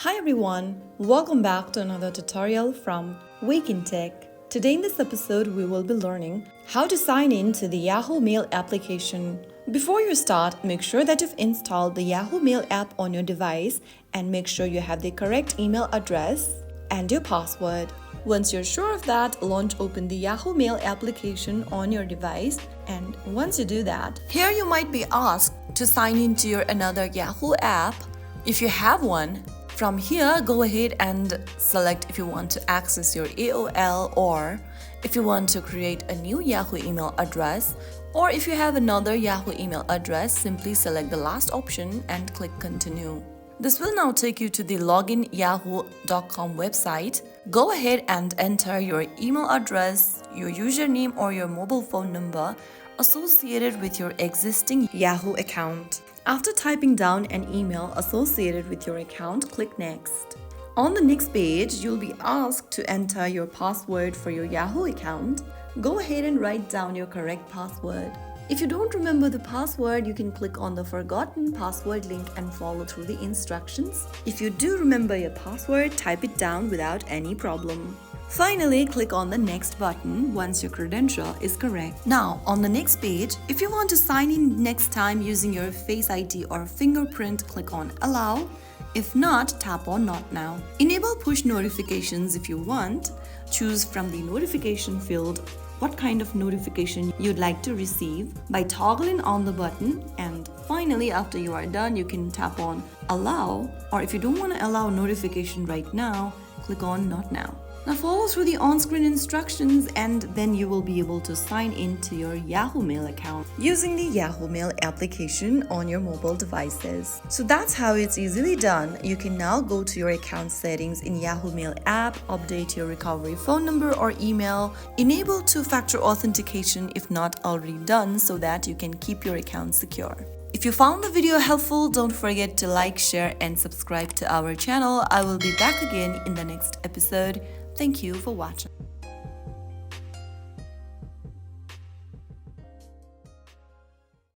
Hi everyone, welcome back to another tutorial from Wake&Tech. Today in this episode we will be learning how to sign in to the Yahoo Mail application. Before you start, make sure that you've installed the Yahoo Mail app on your device and make sure you have the correct email address and your password. Once you're sure of that, open the Yahoo Mail application on your device, and once you do that, here you might be asked to sign into your another Yahoo app. If you have one, from here, go ahead and select if you want to access your AOL, or if you want to create a new Yahoo email address, or if you have another Yahoo email address, simply select the last option and click continue. This will now take you to the loginyahoo.com website. Go ahead and enter your email address, your username or your mobile phone number associated with your existing Yahoo account. After typing down an email associated with your account, click Next. On the next page, you'll be asked to enter your password for your Yahoo account. Go ahead and write down your correct password. If you don't remember the password, you can click on the Forgotten Password link and follow through the instructions. If you do remember your password, type it down without any problem. Finally, click on the Next button once your credential is correct. Now, on the next page, if you want to sign in next time using your Face ID or fingerprint, click on Allow. If not, tap on Not Now. Enable push notifications if you want. Choose from the notification field what kind of notification you'd like to receive by toggling on the button, and finally, after you are done, you can tap on Allow, or if you don't want to allow notification right now, click on Not Now. Now follow through the on-screen instructions and then you will be able to sign into your Yahoo Mail account using the Yahoo Mail application on your mobile devices. So that's how it's easily done. You can now go to your account settings in Yahoo Mail app, update your recovery phone number or email, enable two-factor authentication if not already done so that you can keep your account secure. If you found the video helpful, don't forget to like, share and subscribe to our channel. I will be back again in the next episode. Thank you for watching.